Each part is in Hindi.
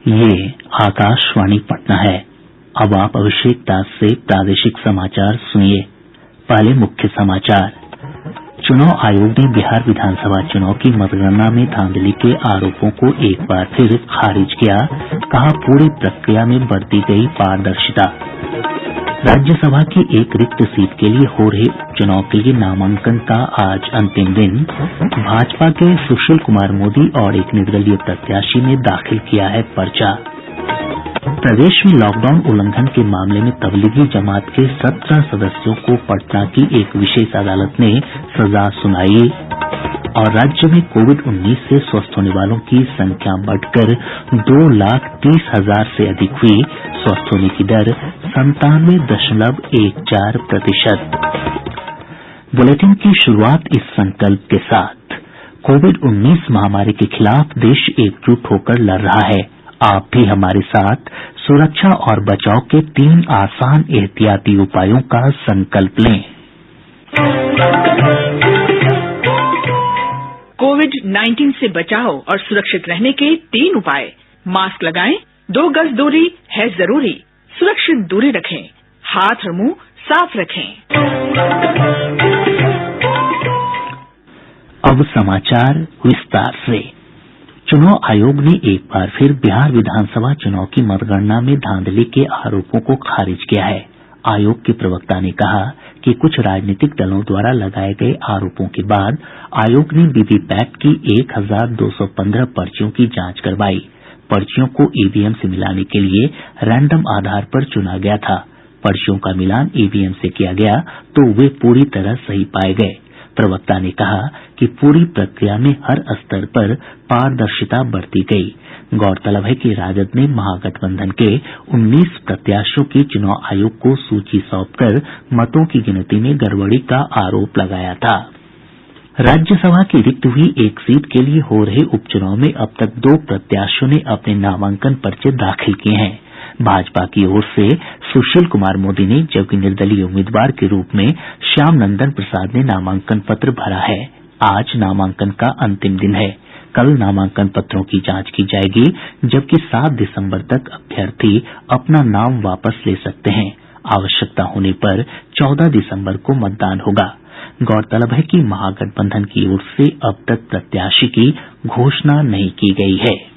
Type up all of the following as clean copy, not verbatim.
ये आकाशवाणी पटना है। अब आप अभिषेक दास से प्रादेशिक समाचार सुनिए। पहले मुख्य समाचार। चुनाव आयोग ने बिहार विधानसभा चुनाव की मतगणना में धांधली के आरोपों को एक बार फिर खारिज किया। कहा, पूरी प्रक्रिया में बरती गई पारदर्शिता। राज्यसभा की एक रिक्त सीट के लिए हो रहे उपचुनाव के लिए नामांकन का आज अंतिम दिन। भाजपा के सुशील कुमार मोदी और एक निर्दलीय प्रत्याशी ने दाखिल किया है पर्चा। प्रदेश में लॉकडाउन उल्लंघन के मामले में तबलीगी जमात के 17 सदस्यों को पटना की एक विशेष अदालत ने सजा सुनाई। और राज्य में कोविड-19 से स्वस्थ होने वालों की संख्या बढ़कर 2,30,000 से अधिक हुई। स्वस्थ होने की दर 97.14%। बुलेटिन की शुरुआत इस संकल्प के साथ। कोविड-19 महामारी के खिलाफ देश एकजुट होकर लड़ रहा है। आप भी हमारे साथ सुरक्षा और बचाव के 3 आसान एहतियाती उपायों का संकल्प लें। कोविड-19 से बचाव और सुरक्षित रहने के 3 उपाय। मास्क लगाएं, 2 गज दूरी है जरूरी, सुरक्षित दूरी रखें, हाथ और मुंह साफ रखें। अब समाचार विस्तार से। चुनाव आयोग ने एक बार फिर बिहार विधानसभा चुनाव की मतगणना में धांधली के आरोपों को खारिज किया है। आयोग के प्रवक्ता ने कहा कि कुछ राजनीतिक दलों द्वारा लगाए गए आरोपों के बाद आयोग ने वीवीपैट की 1,215 पर्चियों की जांच करवाई। पर्चियों को ईवीएम से मिलाने के लिए रैंडम आधार पर चुना गया था। पर्चियों का मिलान ईवीएम से किया गया तो वे पूरी तरह सही पाए गए। प्रवक्ता ने कहा कि पूरी प्रक्रिया में हर स्तर पर पारदर्शिता बरती गई। गौरतलब है कि राजद ने महागठबंधन के 19 प्रत्याशियों की चुनाव आयोग को सूची सौंपकर मतों की गिनती में गड़बड़ी का आरोप लगाया था। राज्यसभा की रिक्त हुई एक सीट के लिए हो रहे उपचुनाव में अब तक 2 प्रत्याशियों ने अपने नामांकन पर्चे दाखिल किए हैं। भाजपा की ओर से सुशील कुमार मोदी ने, जबकि निर्दलीय उम्मीदवार के रूप में श्याम नंदन प्रसाद ने नामांकन पत्र भरा है। आज नामांकन का अंतिम दिन है। कल नामांकन पत्रों की जांच की जाएगी, जबकि 7 दिसंबर तक अभ्यर्थी अपना नाम वापस ले सकते हैं। आवश्यकता होने पर 14 दिसंबर को मतदान होगा। गौरतलब है कि महागठबंधन की ओर से अब तक प्रत्याशी की घोषणा नहीं की गई है।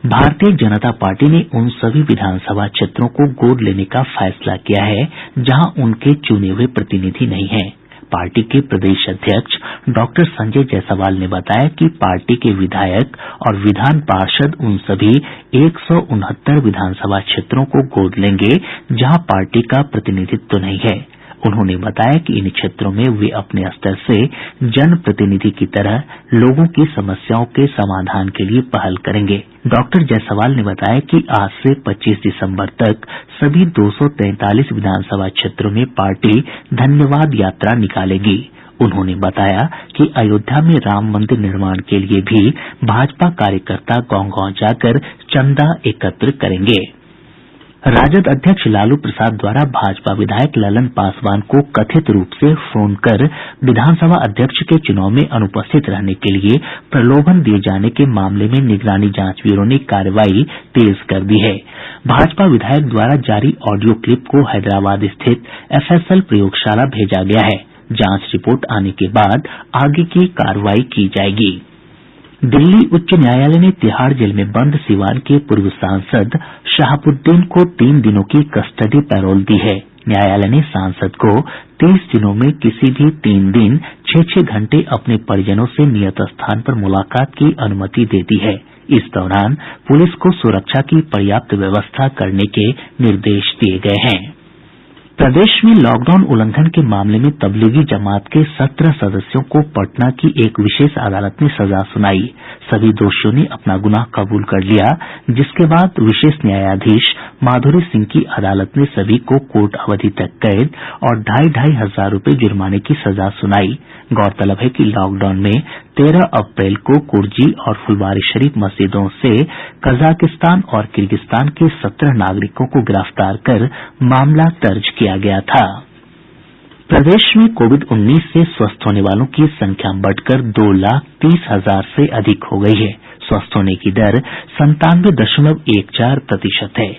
भारतीय जनता पार्टी ने उन सभी विधानसभा क्षेत्रों को गोद लेने का फैसला किया है जहां उनके चुने हुए प्रतिनिधि नहीं हैं। पार्टी के प्रदेश अध्यक्ष डॉक्टर संजय जायसवाल ने बताया कि पार्टी के विधायक और विधान पार्षद उन सभी 169 विधानसभा क्षेत्रों को गोद लेंगे जहां पार्टी का प्रतिनिधित्व नहीं है। उन्होंने बताया कि इन क्षेत्रों में वे अपने स्तर से जनप्रतिनिधि की तरह लोगों की समस्याओं के समाधान के लिए पहल करेंगे। डॉक्टर जायसवाल ने बताया कि आज से 25 दिसंबर तक सभी 243 विधानसभा क्षेत्रों में पार्टी धन्यवाद यात्रा निकालेगी। उन्होंने बताया कि अयोध्या में राम मंदिर निर्माण के लिए भी भाजपा कार्यकर्ता गांव-गांव जाकर चंदा एकत्र करेंगे। राजद अध्यक्ष लालू प्रसाद द्वारा भाजपा विधायक ललन पासवान को कथित रूप से फोन कर विधानसभा अध्यक्ष के चुनाव में अनुपस्थित रहने के लिए प्रलोभन दिए जाने के मामले में निगरानी जांच ब्यूरो ने कार्रवाई तेज कर दी है। भाजपा विधायक द्वारा जारी ऑडियो क्लिप को हैदराबाद स्थित एफएसएल प्रयोगशाला भेजा गया है। जांच रिपोर्ट आने के बाद आगे की कार्रवाई की जाएगी। दिल्ली उच्च न्यायालय ने तिहाड़ जेल में बंद सीवान के पूर्व सांसद शहाबुद्दीन को 3 दिनों की कस्टडी पैरोल दी है। न्यायालय ने सांसद को 30 दिनों में किसी भी 3 दिन 6-6 घंटे अपने परिजनों से नियत स्थान पर मुलाकात की अनुमति दे दी है। इस दौरान पुलिस को सुरक्षा की पर्याप्त व्यवस्था करने के निर्देश दिए गए हैं। प्रदेश में लॉकडाउन उल्लंघन के मामले में तबलीगी जमात के 17 सदस्यों को पटना की एक विशेष अदालत ने सजा सुनाई। सभी दोषियों ने अपना गुनाह कबूल कर लिया, जिसके बाद विशेष न्यायाधीश माधुरी सिंह की अदालत ने सभी को कोर्ट अवधि तक कैद और 2,500 हजार रुपये जुर्माने की सजा सुनाई। गौरतलब है कि लॉकडाउन में 13 अप्रैल को कुर्जी और फुलवारीशरीफ मस्जिदों से कजाकिस्तान और किर्गिस्तान के 17 नागरिकों को गिरफ्तार कर मामला दर्ज किया गया था। प्रदेश में कोविड-19 से स्वस्थ होने वालों की संख्या बढ़कर 2,30,000 से अधिक हो गई है। स्वस्थ होने की दर 97.14% है।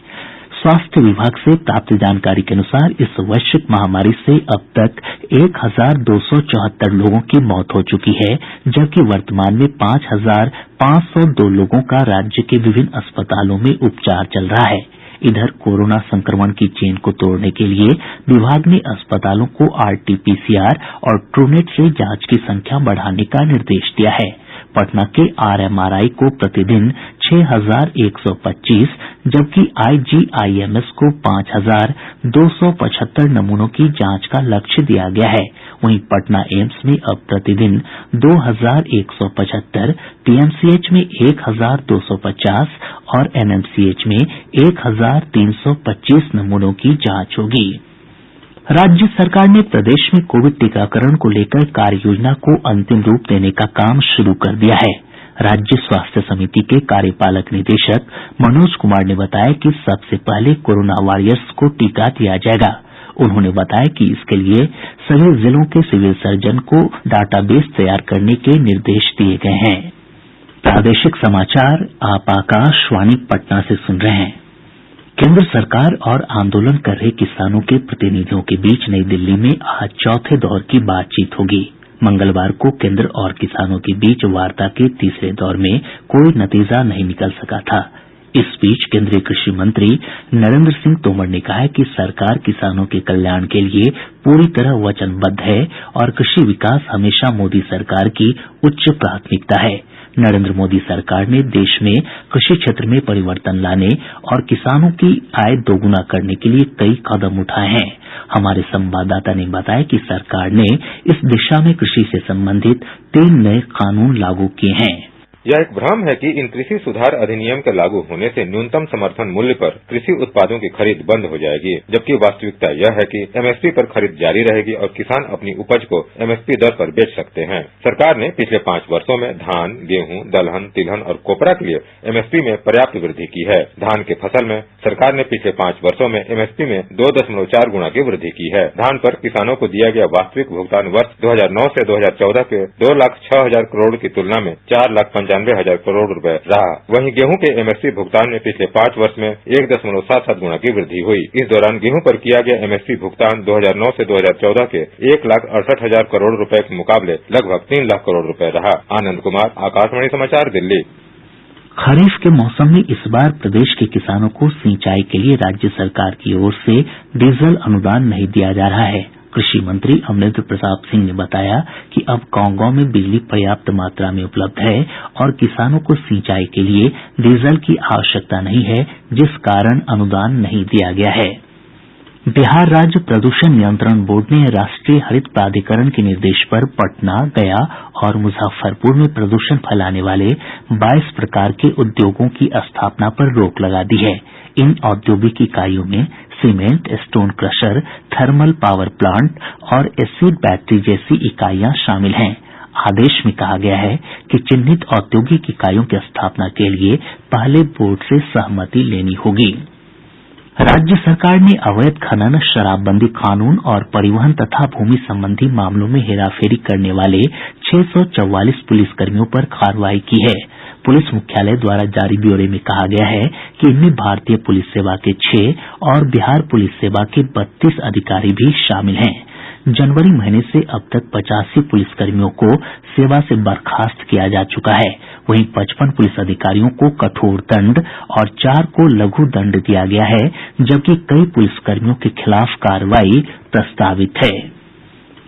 स्वास्थ्य विभाग से प्राप्त जानकारी के अनुसार इस वैश्विक महामारी से अब तक 1274 लोगों की मौत हो चुकी है, जबकि वर्तमान में 5502 लोगों का राज्य के विभिन्न अस्पतालों में उपचार चल रहा है। इधर कोरोना संक्रमण की चेन को तोड़ने के लिए विभाग ने अस्पतालों को आरटीपीसीआर और ट्रूनेट से जांच की संख्या बढ़ाने का निर्देश दिया है। पटना के आरएमआरआई को प्रतिदिन 6125 जबकि आईजीआईएमएस को 5275 नमूनों की जांच का लक्ष्य दिया गया है। वहीं पटना एम्स में अब प्रतिदिन 2175, पीएमसीएच में 1250 और एनएमसीएच में 1325 नमूनों की जांच होगी। राज्य सरकार ने प्रदेश में कोविड टीकाकरण को लेकर कार्य योजना को अंतिम रूप देने का काम शुरू कर दिया है। राज्य स्वास्थ्य समिति के कार्यपालक निदेशक मनोज कुमार ने बताया कि सबसे पहले कोरोना वॉरियर्स को टीका दिया जाएगा। उन्होंने बताया कि इसके लिए सभी जिलों के सिविल सर्जन को डाटाबेस तैयार करने के निर्देश दिए गए हैं। प्रादेशिक समाचार आप आकाशवाणी पटना से सुन रहे हैं। केंद्र सरकार और आंदोलन कर रहे किसानों के प्रतिनिधियों के बीच नई दिल्ली में आज चौथे दौर की बातचीत होगी। मंगलवार को केंद्र और किसानों के बीच वार्ता के तीसरे दौर में कोई नतीजा नहीं निकल सका था। इस बीच केंद्रीय कृषि मंत्री नरेंद्र सिंह तोमर ने कहा है कि सरकार किसानों के कल्याण के लिए पूरी तरह वचनबद्ध है और कृषि विकास हमेशा मोदी सरकार की उच्च प्राथमिकता है। नरेंद्र मोदी सरकार ने देश में कृषि क्षेत्र में परिवर्तन लाने और किसानों की आय दोगुना करने के लिए कई कदम उठाए हैं। हमारे संवाददाता ने बताया कि सरकार ने इस दिशा में कृषि से संबंधित 3 नए कानून लागू किए हैं। यह एक भ्रम है कि इन कृषि सुधार अधिनियम के लागू होने से न्यूनतम समर्थन मूल्य पर कृषि उत्पादों की खरीद बंद हो जाएगी, जबकि वास्तविकता यह है कि एमएसपी पर खरीद जारी रहेगी और किसान अपनी उपज को एमएसपी दर पर बेच सकते हैं। सरकार ने पिछले 5 वर्षों में धान, गेहूं, दलहन, तिलहन और कोपरा के लिए एमएसपी में पर्याप्त वृद्धि की है। धान के फसल में सरकार ने पिछले 5 वर्षों में एमएसपी में 2.4 गुना की वृद्धि की है। धान पर किसानों को दिया गया वास्तविक भुगतान वर्ष 2009 से 2014 के 2,06,000 करोड़ की तुलना में 4,95,000 करोड़ रुपए रहा। वहीं गेहूं के एमएसपी भुगतान में पिछले 5 वर्ष में 1.77 गुना की वृद्धि हुई। इस दौरान गेहूं पर किया गया एमएसपी भुगतान 2009 से 2014 के 1,68,000 करोड़ रुपए के मुकाबले लगभग 3 लाख करोड़ रुपए रहा। आनंद कुमार, आकाशवाणी समाचार, दिल्ली। खरीफ के मौसम में इस बार प्रदेश के किसानों को सिंचाई के लिए राज्य सरकार की ओर से डीजल अनुदान नहीं दिया जा रहा है। कृषि मंत्री अमरेंद्र प्रताप सिंह ने बताया कि अब गांव-गांव में बिजली पर्याप्त मात्रा में उपलब्ध है और किसानों को सिंचाई के लिए डीजल की आवश्यकता नहीं है, जिस कारण अनुदान नहीं दिया गया है। बिहार राज्य प्रदूषण नियंत्रण बोर्ड ने राष्ट्रीय हरित प्राधिकरण के निर्देश पर पटना, गया और मुजफ्फरपुर में प्रदूषण फैलाने वाले 22 प्रकार के उद्योगों की स्थापना पर रोक लगा दी है। इन औद्योगिक इकाइयों में cement, stone crusher, thermal power plant और एसिड बैटरी जैसी इकाइयां शामिल हैं। आदेश में कहा गया है कि चिन्हित औद्योगिक इकाइयों की स्थापना के लिए पहले बोर्ड से सहमति लेनी होगी। राज्य सरकार ने अवैध खनन, शराबबंदी कानून और परिवहन तथा भूमि संबंधी मामलों में हेराफेरी करने वाले 644 पुलिसकर्मियों पर कार्रवाई की है। पुलिस मुख्यालय द्वारा जारी ब्यौरे में कहा गया है कि इनमें भारतीय पुलिस सेवा के 6 और बिहार पुलिस सेवा के 32 अधिकारी भी शामिल हैं। जनवरी महीने से अब तक 85 पुलिसकर्मियों को सेवा से बर्खास्त किया जा चुका है। वहीं 55 पुलिस अधिकारियों को कठोर दंड और 4 को लघु दंड दिया गया है, जबकि कई पुलिसकर्मियों के खिलाफ कार्रवाई प्रस्तावित है।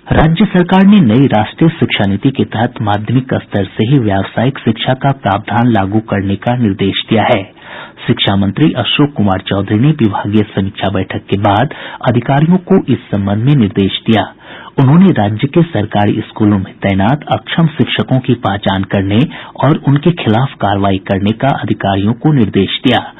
राज्य सरकार ने नई राष्ट्रीय शिक्षा नीति के तहत माध्यमिक स्तर से ही व्यावसायिक शिक्षा का प्रावधान लागू करने का निर्देश दिया है। शिक्षा मंत्री अशोक कुमार चौधरी ने विभागीय समीक्षा बैठक के बाद अधिकारियों को इस संबंध में निर्देश दिया। उन्होंने राज्य के सरकारी स्कूलों में तैनात अक्षम शिक्षकों की पहचान करने और उनके खिलाफ कार्रवाई करने का अधिकारियों को निर्देश दिया।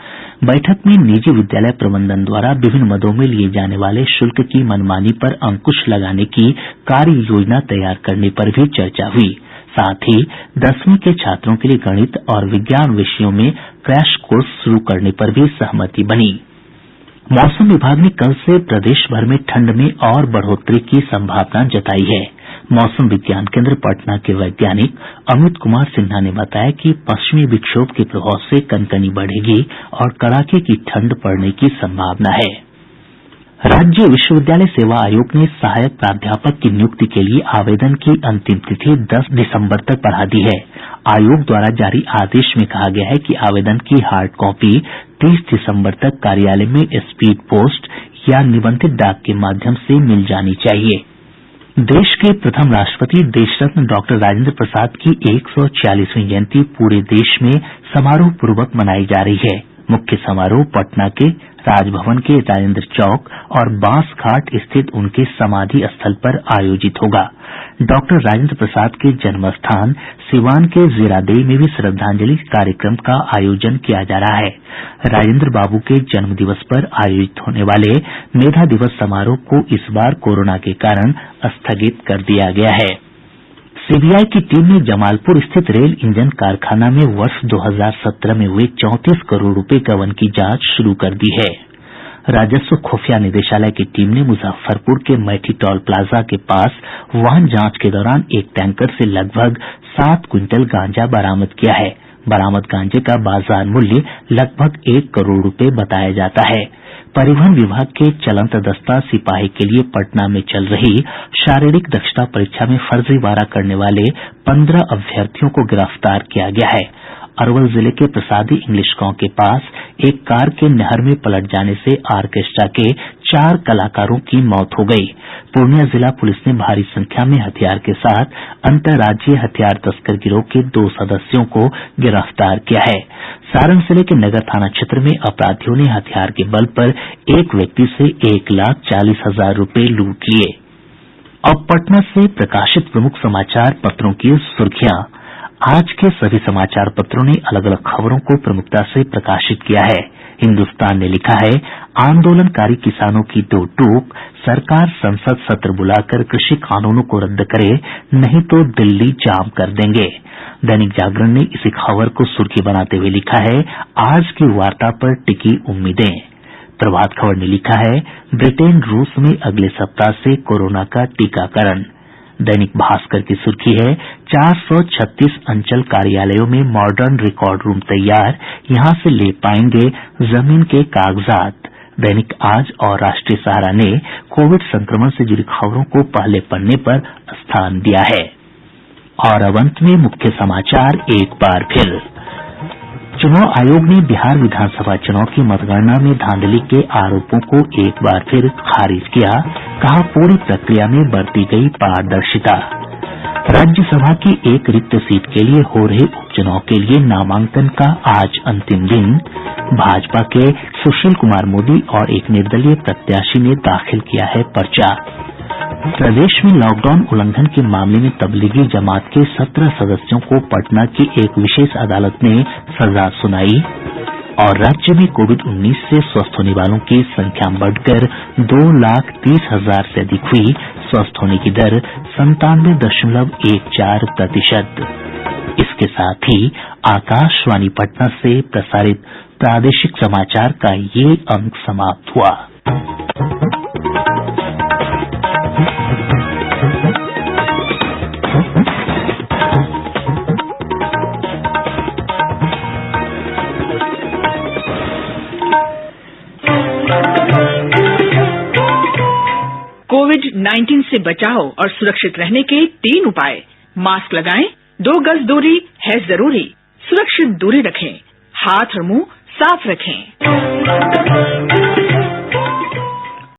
बैठक में निजी विद्यालय प्रबंधन द्वारा विभिन्न मदों में लिए जाने वाले शुल्क की मनमानी पर अंकुश लगाने की कार्य योजना तैयार करने पर भी चर्चा हुई। साथ ही 10वीं के छात्रों के लिए गणित और विज्ञान विषयों में क्रैश कोर्स शुरू करने पर भी सहमति बनी। मौसम विभाग ने कल से प्रदेश भर में ठंड में और बढ़ोतरी की संभावना जताई है। मौसम विज्ञान केंद्र पटना के वैज्ञानिक अमित कुमार सिन्हा ने बताया कि पश्चिमी विक्षोभ के प्रभाव से कनकनी बढ़ेगी और कड़ाके की ठंड पड़ने की संभावना है। राज्य विश्वविद्यालय सेवा आयोग ने सहायक प्राध्यापक की नियुक्ति के लिए आवेदन की अंतिम तिथि 10 दिसंबर तक बढ़ा दी है। आयोग द्वारा जारी आदेश में कहा गया है कि आवेदन की हार्ड कॉपी 30 दिसंबर तक कार्यालय में स्पीड पोस्ट या निबंधित डाक के माध्यम से मिल जानी चाहिए। देश के प्रथम राष्ट्रपति देशरत्न डॉक्टर राजेंद्र प्रसाद की 146वीं जयंती पूरे देश में समारोह पूर्वक मनाई जा रही है। मुख्य समारोह पटना के राजभवन के राजेंद्र चौक और बांस घाट स्थित उनके समाधि स्थल पर आयोजित होगा। डॉक्टर राजेंद्र प्रसाद के जन्म स्थान सिवान के जीरादेई में भी श्रद्धांजलि कार्यक्रम का आयोजन किया जा रहा है। राजेंद्र बाबू के जन्म दिवस पर आयोजित होने वाले मेधा दिवस समारोह को इस बार कोरोना के कारण स्थगित कर दिया गया है। सीबीआई की टीम ने जमालपुर स्थित रेल इंजन कारखाना में वर्ष 2017 में हुए 34 करोड़ रुपए गबन की जांच शुरू कर दी है। राजस्व खुफिया निदेशालय की टीम ने मुजफ्फरपुर के मैठी टोल प्लाजा के पास वाहन जांच के दौरान एक टैंकर से लगभग 7 क्विंटल गांजा बरामद किया है। बरामद गांजे का बाजार मूल्य लगभग 1 करोड़ रुपए बताया जाता है। परिवहन विभाग के चलंत दस्ता सिपाही के लिए पटना में चल रही शारीरिक दक्षता परीक्षा में फर्जीवाड़ा करने वाले 15 अभ्यर्थियों को गिरफ्तार किया गया है। अरवल जिले के प्रसादी इंग्लिश गांव के पास एक कार के नहर में पलट जाने से ऑर्केस्ट्रा के 4 कलाकारों की मौत हो गयी। पूर्णिया जिला पुलिस ने भारी संख्या में हथियार के साथ अंतर्राज्यीय हथियार तस्कर गिरोह के 2 सदस्यों को गिरफ्तार किया है। सारण जिले के नगर थाना क्षेत्र में अपराधियों ने हथियार के बल पर एक व्यक्ति से 1,40,000 रुपए लूट लिए। अब पटना से प्रकाशित प्रमुख समाचार पत्रों की सुर्खियां। आज के सभी समाचार पत्रों ने अलग अलग खबरों को प्रमुखता से प्रकाशित किया है। हिन्दुस्तान ने लिखा है, आंदोलनकारी किसानों की दो टूक, सरकार संसद सत्र बुलाकर कृषि कानूनों को रद्द करे, नहीं तो दिल्ली जाम कर देंगे। दैनिक जागरण ने इसी खबर को सुर्खी बनाते हुए लिखा है, आज की वार्ता पर टिकी उम्मीदें। प्रभात खबर ने लिखा है, ब्रिटेन रूस में अगले सप्ताह से कोरोना का टीकाकरण। दैनिक भास्कर की सुर्खी है, 436 अंचल कार्यालयों में मॉडर्न रिकॉर्ड रूम तैयार, यहां से ले पाएंगे जमीन के कागजात। दैनिक आज और राष्ट्रीय सहारा ने कोविड संक्रमण से जुड़ी खबरों को पहले पन्ने पर स्थान दिया है। और अब अंत में मुख्य समाचार एक बार फिर। चुनाव आयोग ने बिहार विधानसभा चुनाव की मतगणना में धांधली के आरोपों को एक बार फिर खारिज किया, कहा पूरी प्रक्रिया में बरती गई पारदर्शिता। राज्यसभा की एक रिक्त सीट के लिए हो रहे उपचुनाव के लिए नामांकन का आज अंतिम दिन। भाजपा के सुशील कुमार मोदी और एक निर्दलीय प्रत्याशी ने दाखिल किया है पर्चा। प्रदेश में लॉकडाउन उल्लंघन के मामले में तबलीगी जमात के 17 सदस्यों को पटना की एक विशेष अदालत ने सजा सुनाई। और राज्य में कोविड-19 से स्वस्थ होने वालों की संख्या बढ़कर 2,30,000 से अधिक हुई। स्वस्थ होने की दर 97.14%। इसके साथ ही आकाशवाणी पटना से प्रसारित प्रादेशिक समाचार का ये अंक समाप्त हुआ। कोविड-19 से बचाव और सुरक्षित रहने के 3 उपाय। मास्क लगाएं, 2 गज दूरी है जरूरी, सुरक्षित दूरी रखें, हाथ और मुंह साफ रखें।